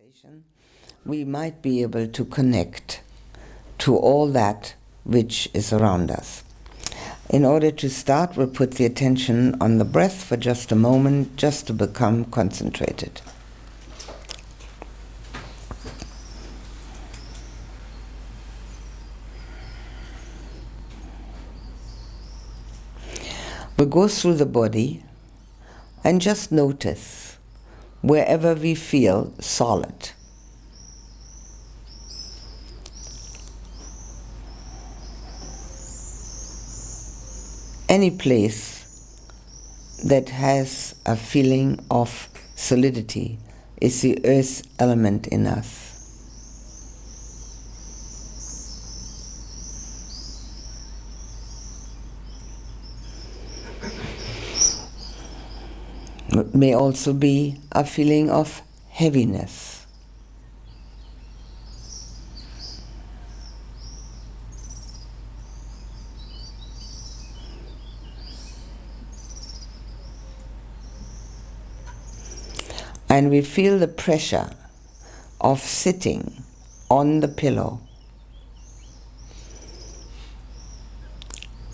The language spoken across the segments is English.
contemplation, we might be able to connect to all that which is around us. In order to start, we'll put the attention on the breath for just a moment, just to become concentrated. We'll go through the body and just notice wherever we feel solid. Any place that has a feeling of solidity is the earth element in us. It may also be a feeling of heaviness. And we feel the pressure of sitting on the pillow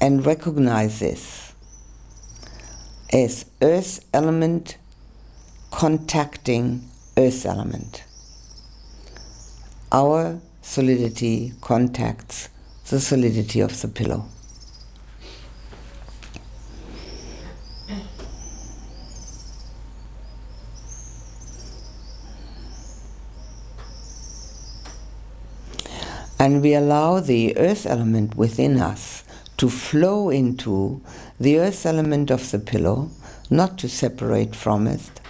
and recognize this as earth element contacting earth element. Our solidity contacts the solidity of the pillow. And we allow the earth element within us to flow into the earth element of the pillow, not to separate from it.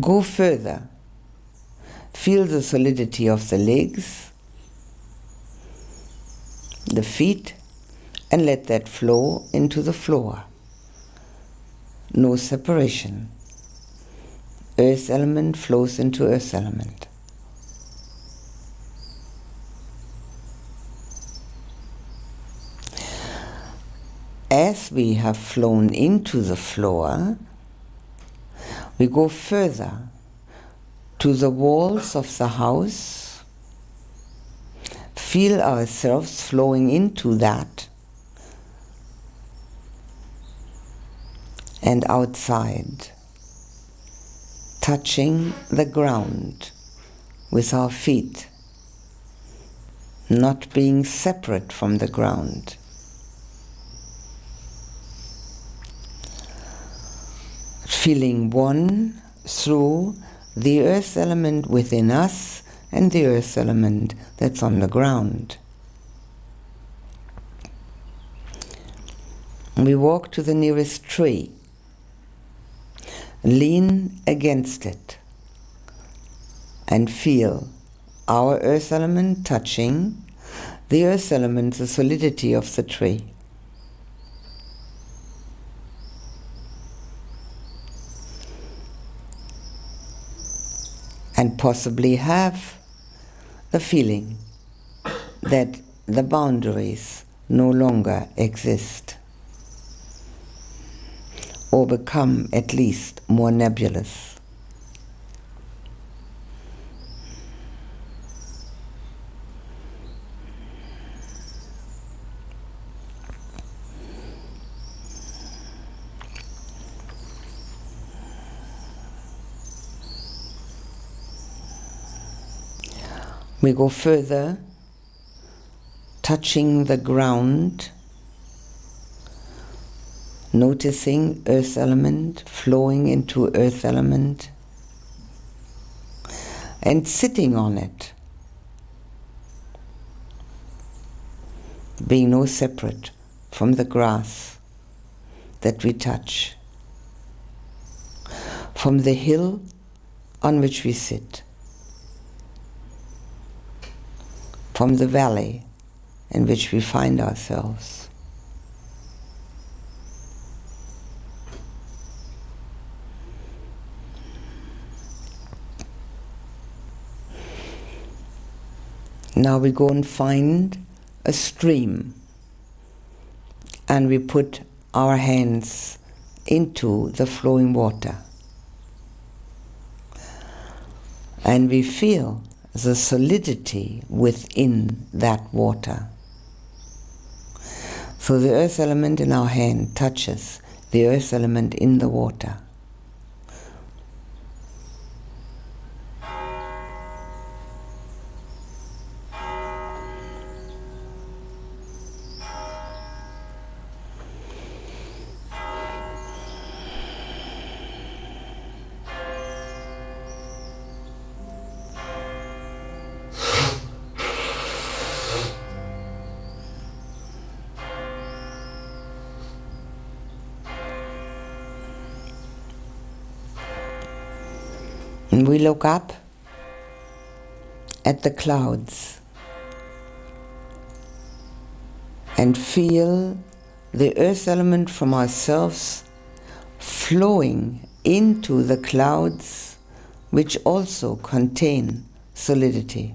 Go further. Feel the solidity of the legs, the feet, and let that flow into the floor. No separation. Earth element flows into earth element. As we have flown into the floor, we go further to the walls of the house, feel ourselves flowing into that, and outside, touching the ground with our feet, not being separate from the ground. Feeling one through the earth element within us and the earth element that's on the ground. We walk to the nearest tree, lean against it, and feel our earth element touching the earth element, the solidity of the tree. And possibly have the feeling that the boundaries no longer exist, or become at least more nebulous. We go further, touching the ground, noticing earth element flowing into earth element, and sitting on it, being no separate from the grass that we touch, from the hill on which we sit, from the valley in which we find ourselves. Now we go and find a stream, and we put our hands into the flowing water. And we feel the solidity within that water. So the earth element in our hand touches the earth element in the water. And we look up at the clouds and feel the earth element from ourselves flowing into the clouds, which also contain solidity.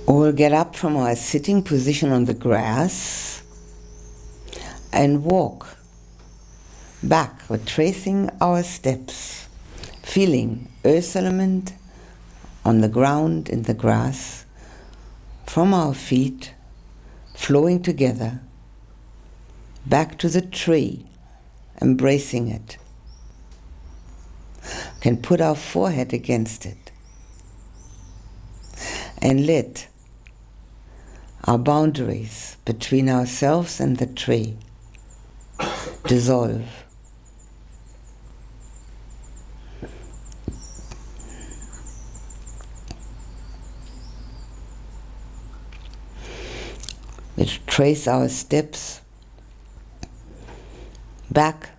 We'll get up from our sitting position on the grass and walk back, retracing our steps, feeling earth element on the ground, in the grass, from our feet, flowing together, back to the tree, embracing it. Can put our forehead against it and let our boundaries between ourselves and the tree dissolve. We trace our steps back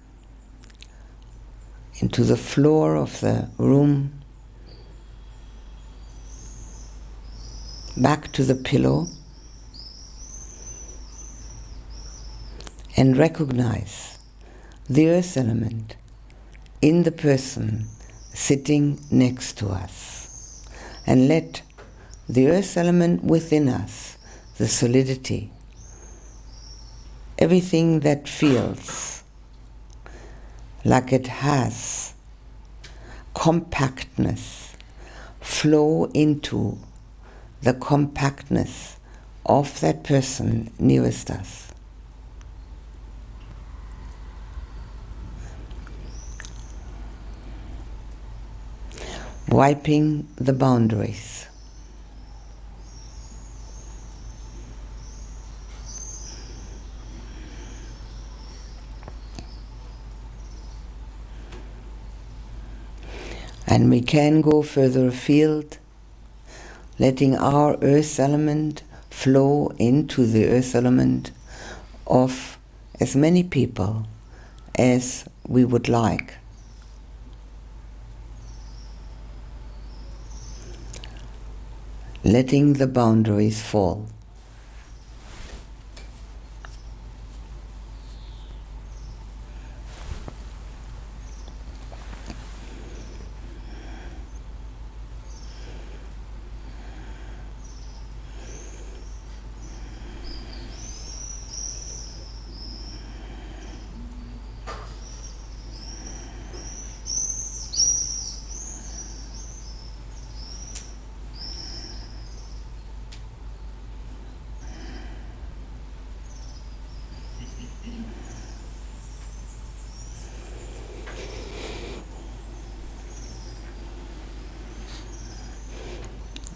into the floor of the room, back to the pillow, and recognize the earth element in the person sitting next to us. And let the earth element within us, the solidity, everything that feels like it has compactness, flow into the compactness of that person nearest us. Wiping the boundaries. And we can go further afield, letting our earth element flow into the earth element of as many people as we would like. Letting the boundaries fall.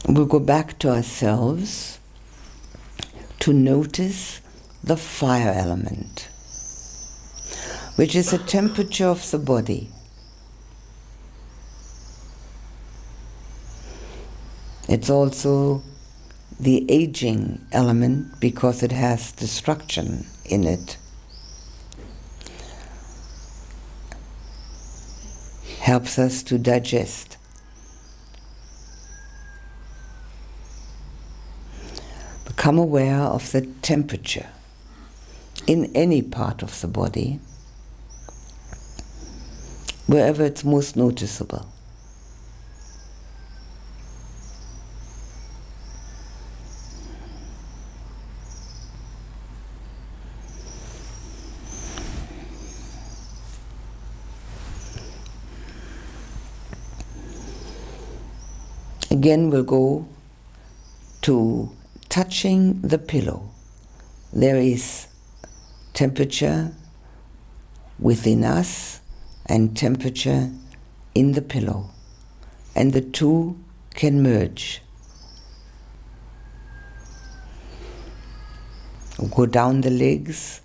We'll go back to ourselves to notice the fire element, which is the temperature of the body. It's also the aging element because it has destruction in it. Helps us to digest. Become aware of the temperature in any part of the body, wherever it's most noticeable. Again, we'll go to touching the pillow. There is temperature within us and temperature in the pillow, and the two can merge. Go down the legs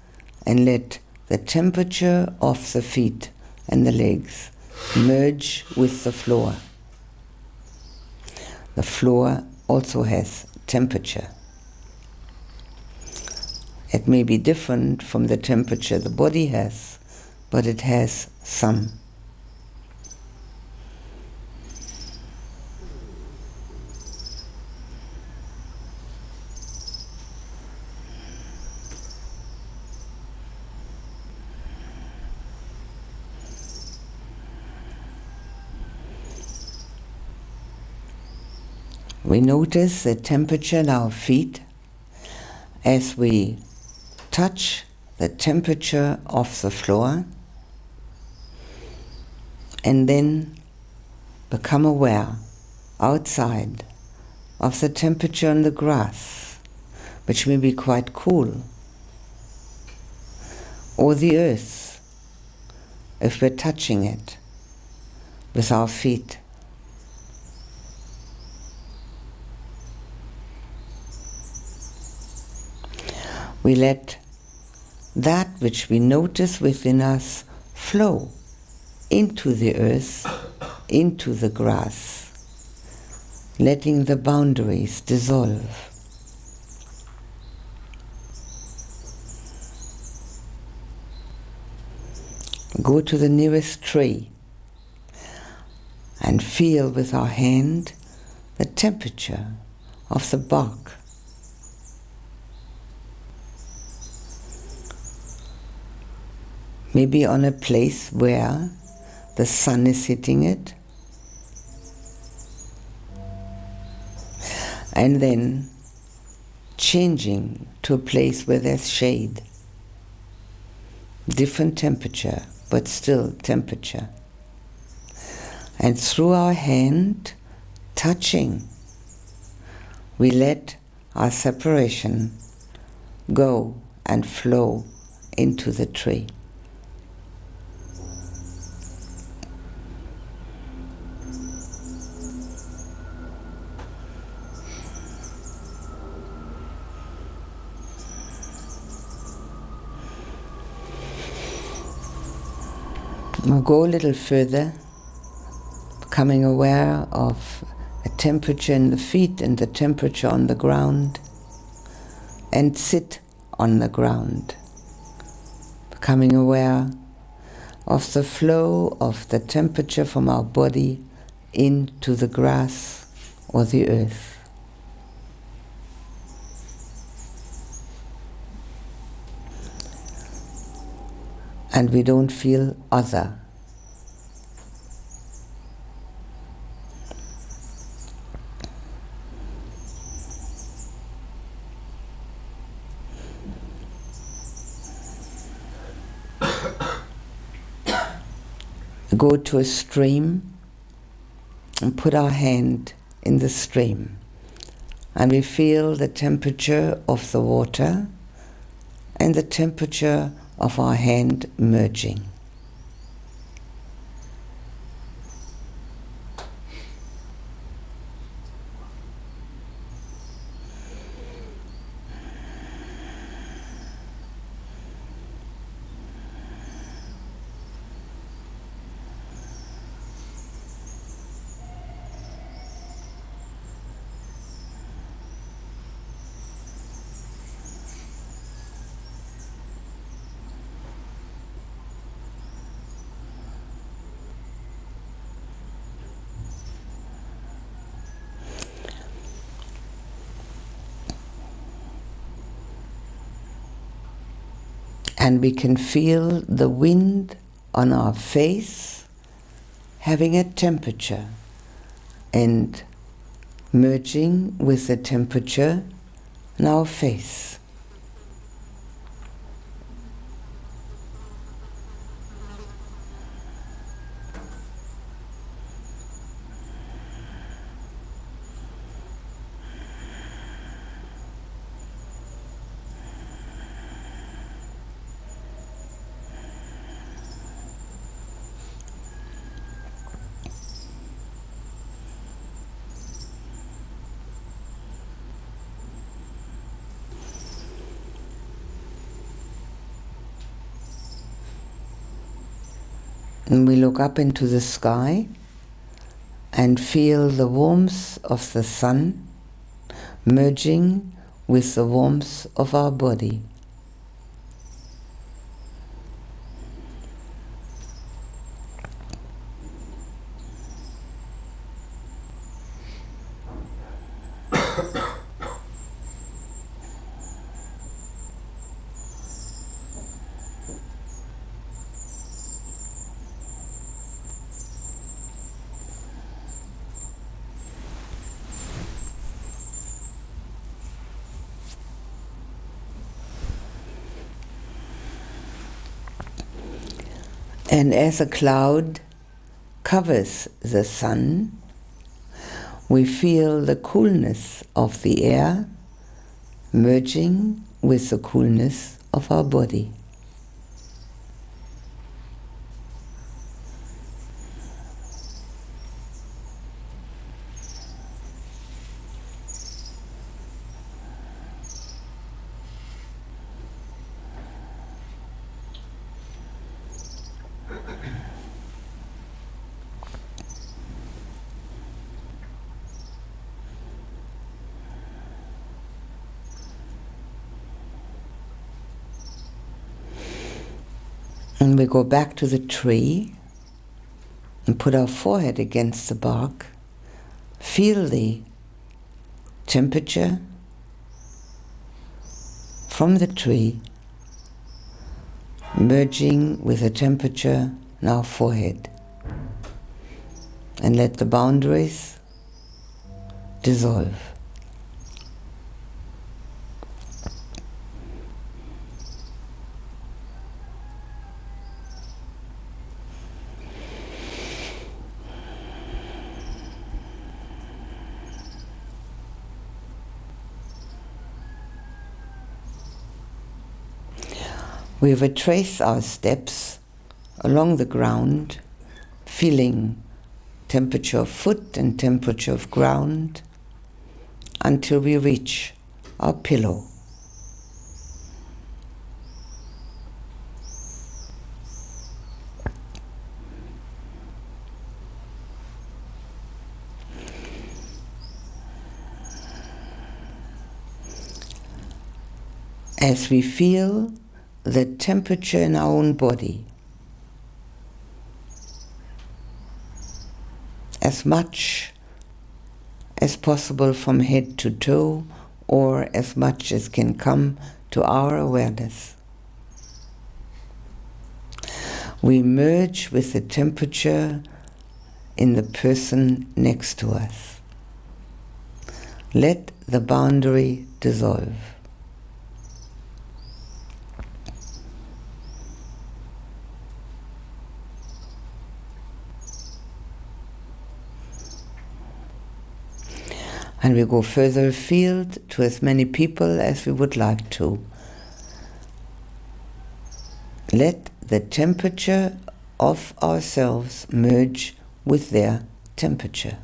and let the temperature of the feet and the legs merge with the floor. The floor also has temperature. It may be different from the temperature the body has, but it has some. We notice the temperature in our feet as we touch the temperature of the floor, and then become aware outside of the temperature on the grass, which may be quite cool, or the earth, if we're touching it with our feet. We let that which we notice within us flow into the earth, into the grass, letting the boundaries dissolve. go to the nearest tree and feel with our hand the temperature of the bark. Maybe on a place where the sun is hitting it. And then changing to a place where there's shade. Different temperature, but still temperature. And through our hand, touching, we let our separation go and flow into the tree. We'll go a little further, becoming aware of a temperature in the feet and the temperature on the ground, and sit on the ground, becoming aware of the flow of the temperature from our body into the grass or the earth. And we don't feel other. Go to a stream and put our hand in the stream, and we feel the temperature of the water and the temperature of our hand merging. And we can feel the wind on our face having a temperature and merging with the temperature on our face. And we look up into the sky and feel the warmth of the sun merging with the warmth of our body. And as a cloud covers the sun, we feel the coolness of the air merging with the coolness of our body. And we go back to the tree and put our forehead against the bark. Feel the temperature from the tree merging with the temperature in our forehead. And let the boundaries dissolve. We retrace our steps along the ground, feeling temperature of foot and temperature of ground until we reach our pillow. As we feel the temperature in our own body, as much as possible from head to toe, or as much as can come to our awareness. We merge with the temperature in the person next to us. Let the boundary dissolve. And we go further afield to as many people as we would like to. Let the temperature of ourselves merge with their temperature.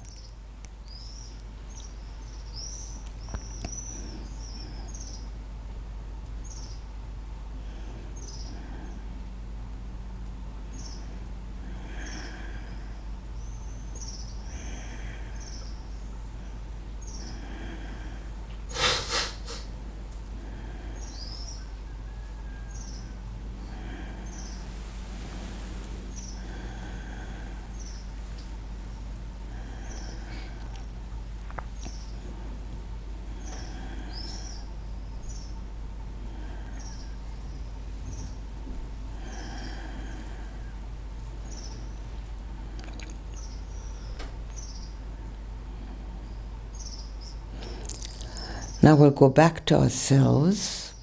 Now we'll go back to ourselves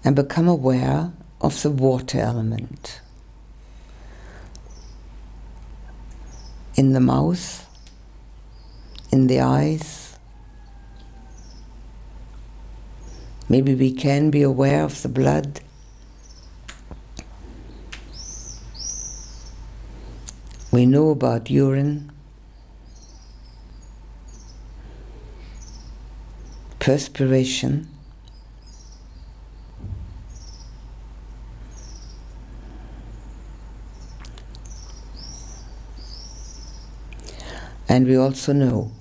and become aware of the water element in the mouth, in the eyes. Maybe we can be aware of the blood. We know about urine, perspiration, and we also know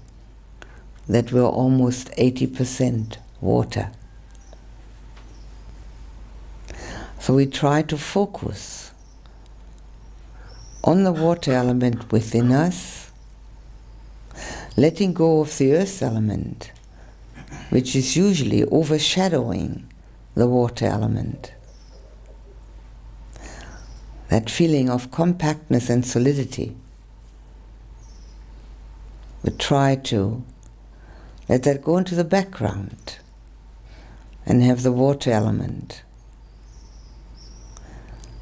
that we're almost 80% water. So we try to focus on the water element within us, letting go of the earth element, which is usually overshadowing the water element. That feeling of compactness and solidity. We try to let that go into the background and have the water element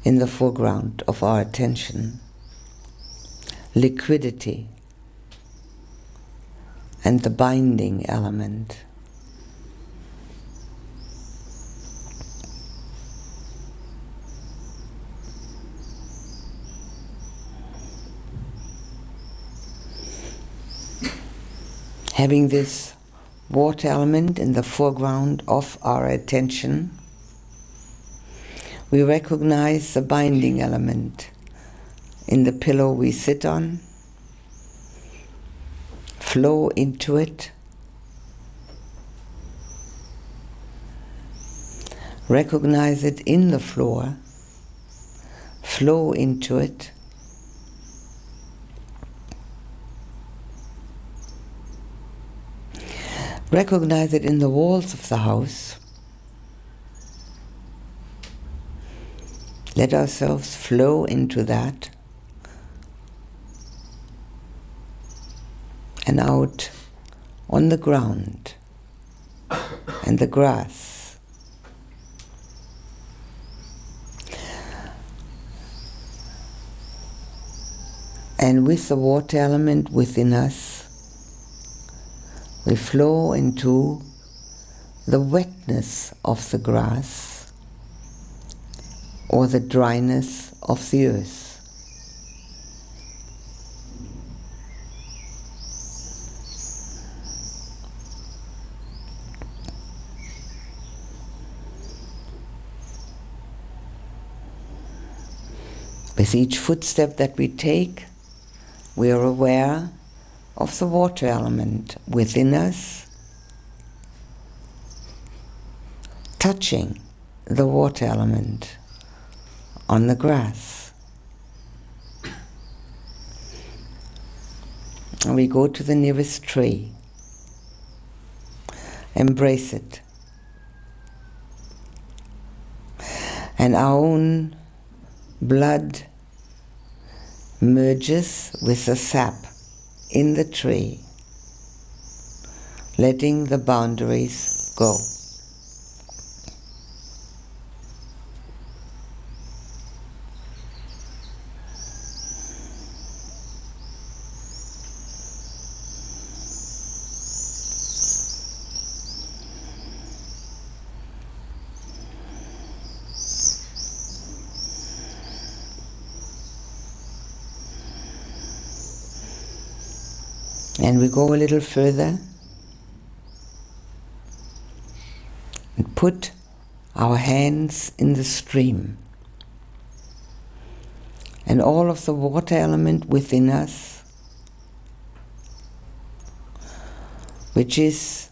in the foreground of our attention. Liquidity and the binding element. Having this water element in the foreground of our attention, we recognize the binding element in the pillow we sit on, flow into it, recognize it in the floor, flow into it. Recognize it in the walls of the house. Let ourselves flow into that and out on the ground and the grass. And with the water element within us, we flow into the wetness of the grass or the dryness of the earth. With each footstep that we take, we are aware of the water element within us, touching the water element on the grass. And we go to the nearest tree, embrace it, and our own blood merges with the sap in the tree, letting the boundaries go. And we go a little further and put our hands in the stream. And all of the water element within us, which is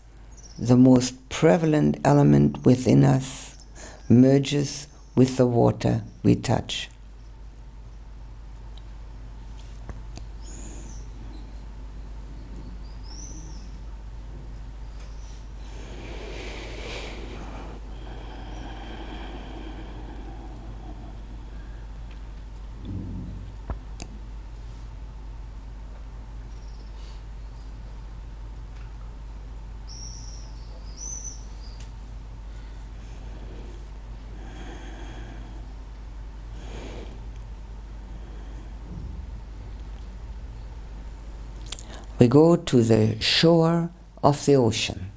the most prevalent element within us, merges with the water we touch. We go to the shore of the ocean.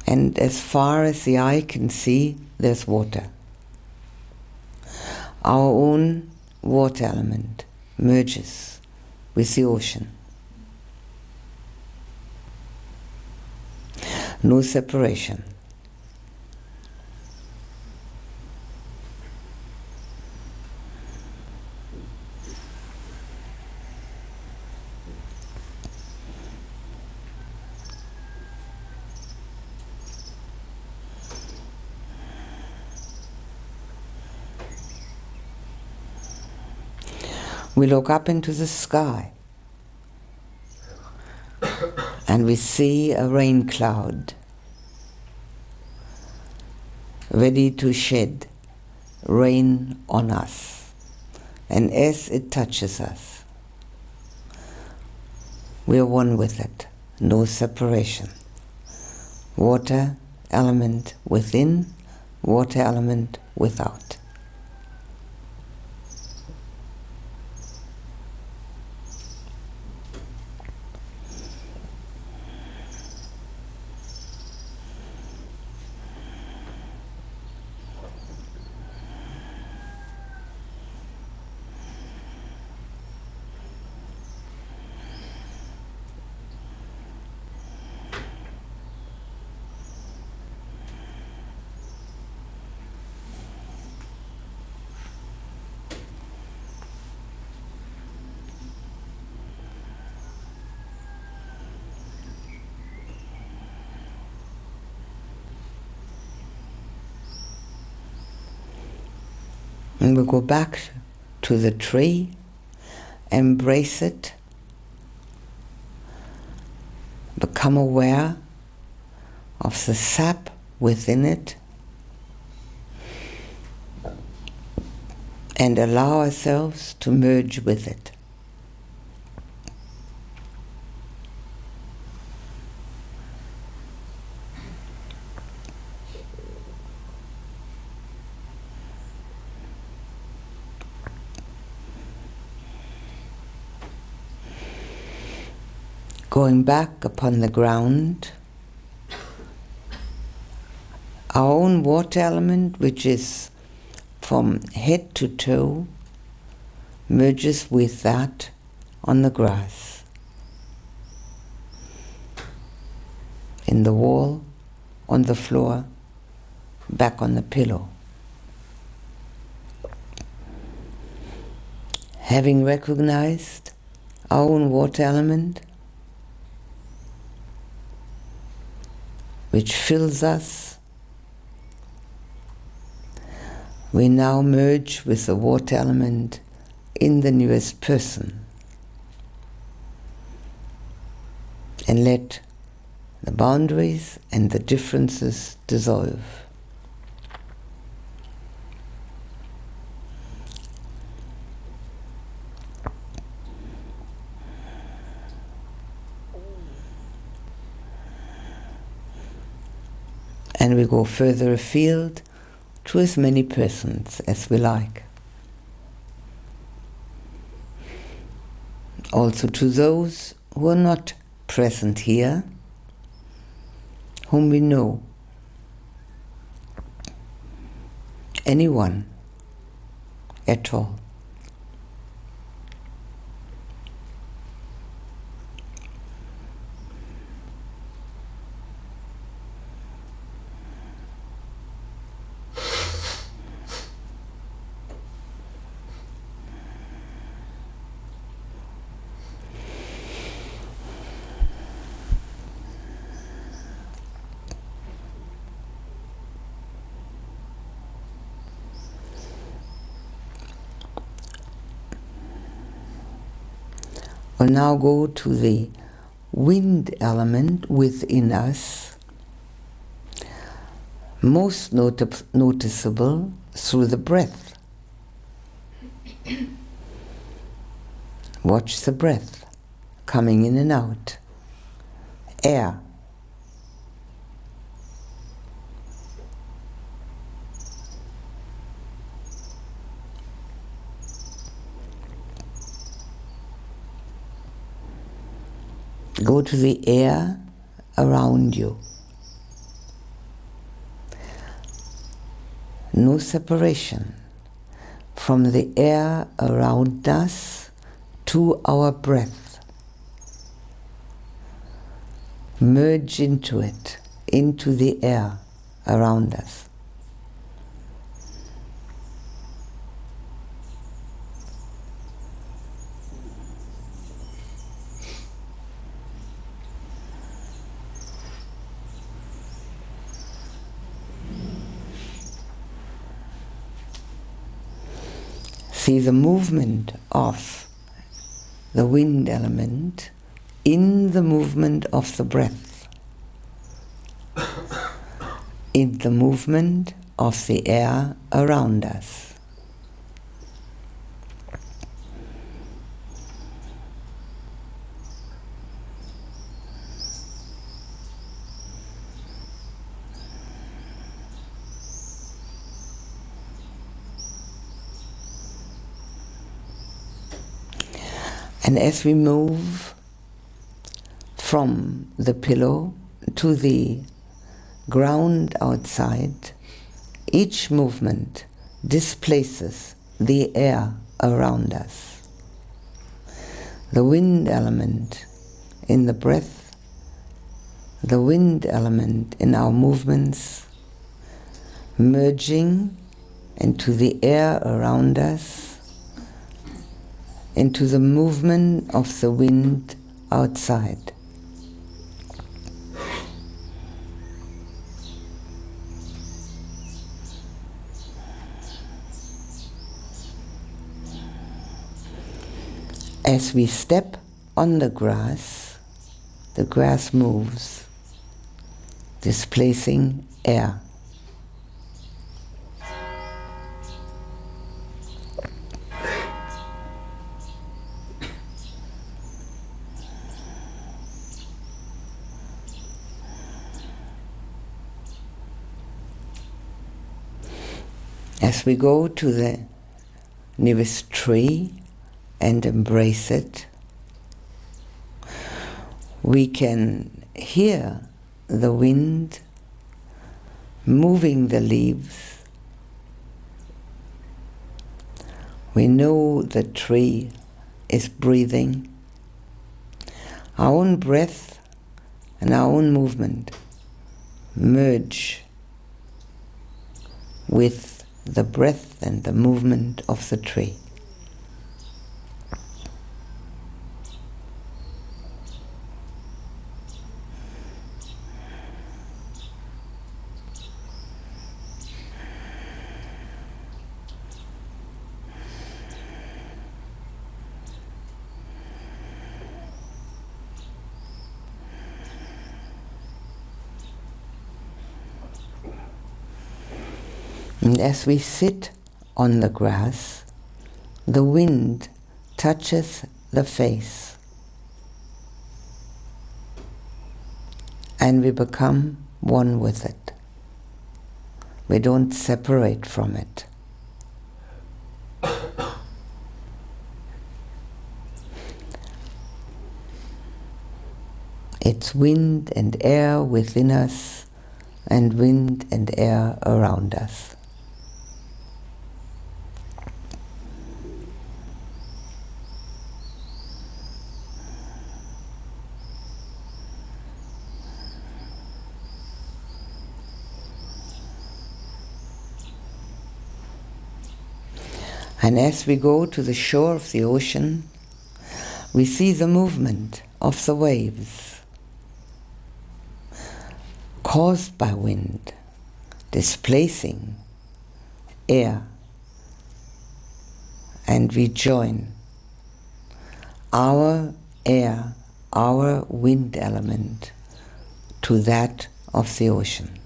And as far as the eye can see, there's water. Our own water element merges with the ocean. No separation. We look up into the sky and we see a rain cloud ready to shed rain on us. And as it touches us, we are one with it, no separation. Water element within, water element without. And we go back to the tree, embrace it, become aware of the sap within it, and allow ourselves to merge with it. Going back upon the ground, our own water element, which is from head to toe, merges with that on the grass, in the wall, on the floor, back on the pillow. Having recognized our own water element, which fills us, we now merge with the water element in the newest person and let the boundaries and the differences dissolve. And we go further afield to as many persons as we like. Also to those who are not present here, whom we know. Anyone at all. We'll now go to the wind element within us, most noticeable through the breath. Watch the breath coming in and out. Air. Go to the air around you. No separation from the air around us to our breath. Merge into it, into the air around us. See the movement of the wind element in the movement of the breath, in the movement of the air around us. And as we move from the pillow to the ground outside, each movement displaces the air around us. The wind element in the breath, the wind element in our movements, merging into the air around us, into the movement of the wind outside. As we step on the grass moves, displacing air. As we go to the nearest tree and embrace it, we can hear the wind moving the leaves. We know the tree is breathing. Our own breath and our own movement merge with the breath and the movement of the tree. And as we sit on the grass, the wind touches the face, and we become one with it. We don't separate from it. It's wind and air within us, and wind and air around us. And as we go to the shore of the ocean, we see the movement of the waves caused by wind, displacing air, and we join our air, our wind element to that of the ocean.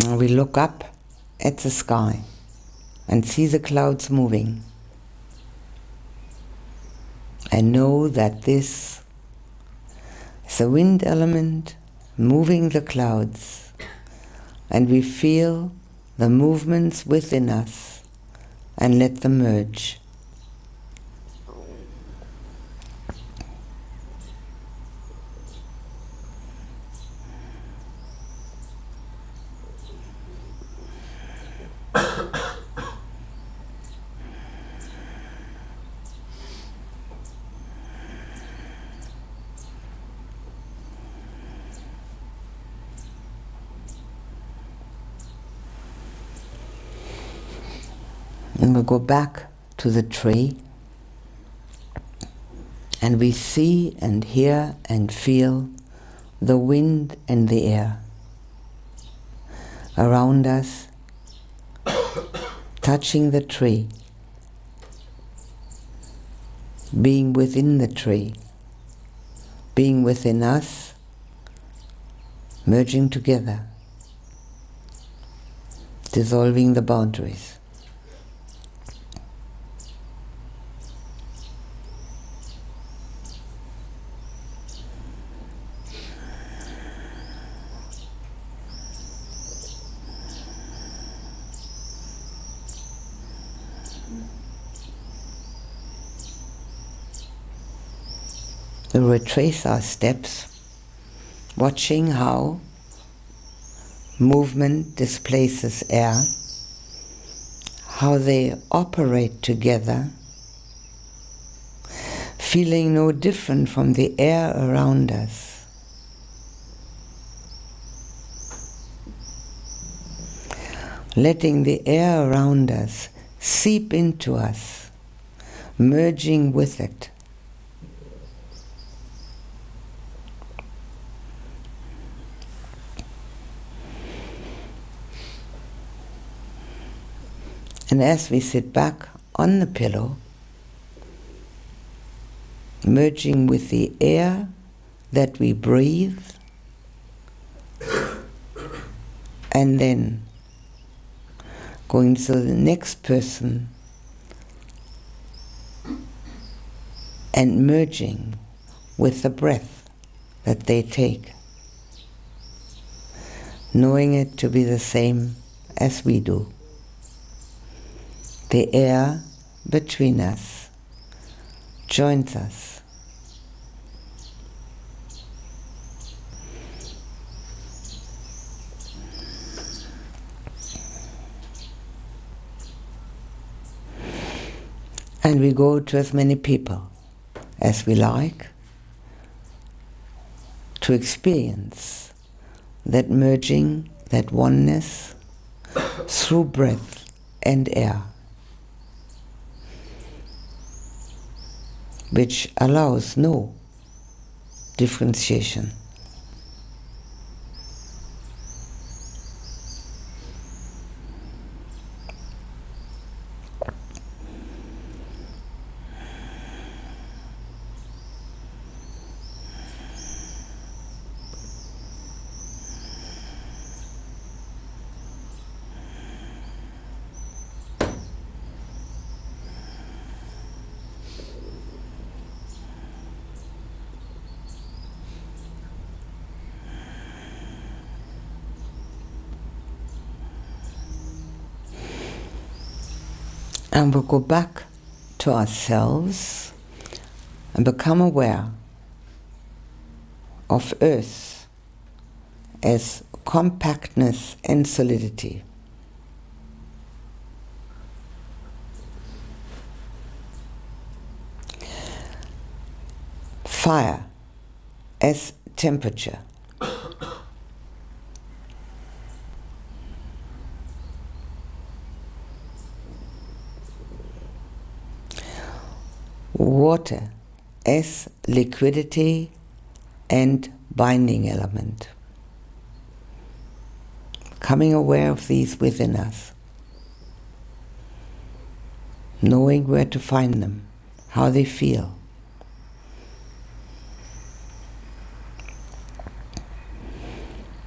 We look up at the sky and see the clouds moving, and know that this is a wind element moving the clouds, and we feel the movements within us and let them merge. And we'll go back to the tree, and we see and hear and feel the wind and the air around us, touching the tree, being within the tree, being within us, merging together, dissolving the boundaries. We retrace our steps, watching how movement displaces air, how they operate together, feeling no different from the air around us. letting the air around us seep into us, merging with it. And as we sit back on the pillow, merging with the air that we breathe, and then going to the next person and merging with the breath that they take, knowing it to be the same as we do. The air between us joins us. And we go to as many people as we like to experience that merging, that oneness through breath and air, which allows no differentiation. And we'll go back to ourselves and become aware of earth as compactness and solidity. Fire as temperature. Water as liquidity and binding element. Becoming aware of these within us. Knowing where to find them, how they feel.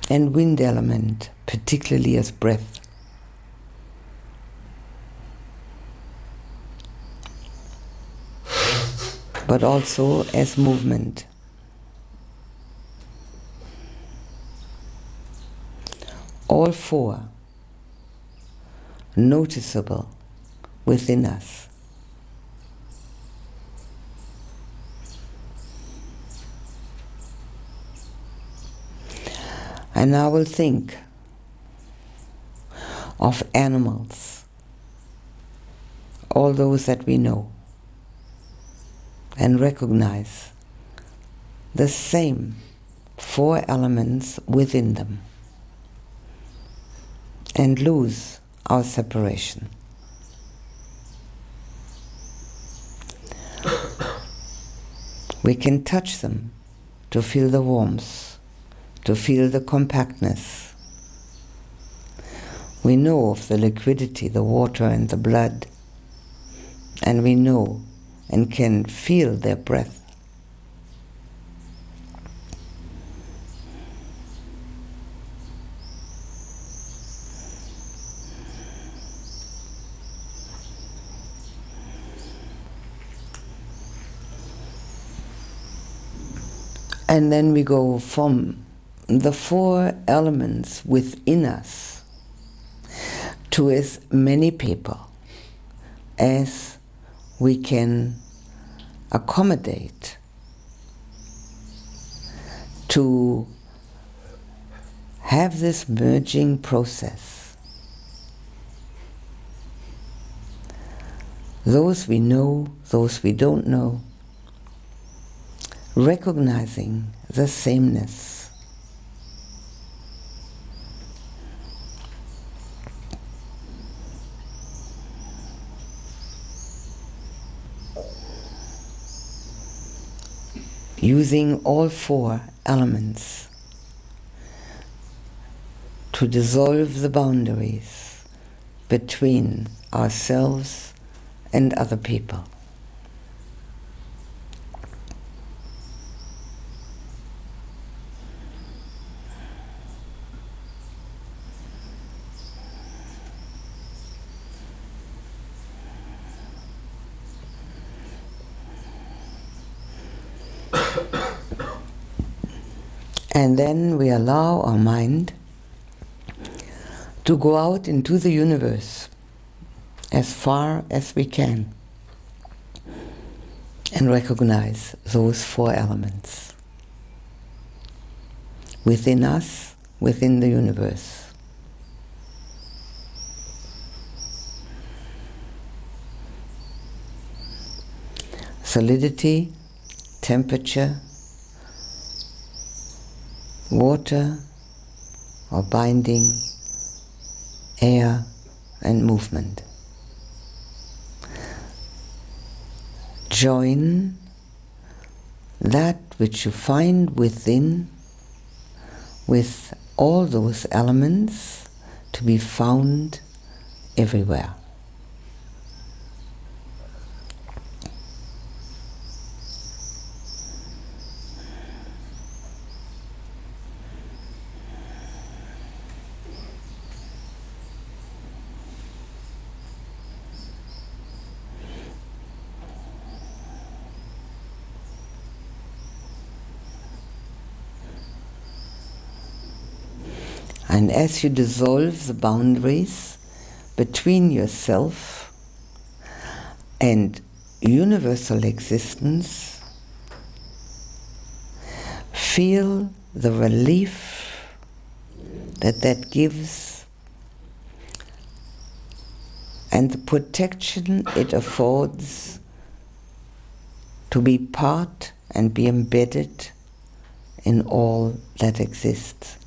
And wind element, particularly as breath. But also as movement. All four noticeable within us. And now we'll think of animals, all those that we know, and recognize the same four elements within them and lose our separation. We can touch them to feel the warmth, to feel the compactness. We know of the liquidity, the water and the blood, and we know and can feel their breath. And then we go from the four elements within us to as many people as we can accommodate to have this merging process. Those we know, those we don't know, recognizing the sameness. using all four elements to dissolve the boundaries between ourselves and other people. And then we allow our mind to go out into the universe as far as we can and recognize those four elements within us, within the universe. Solidity, temperature, water or binding, air and movement. Join that which you find within with all those elements to be found everywhere. And as you dissolve the boundaries between yourself and universal existence, feel the relief that gives and the protection it affords to be part and be embedded in all that exists.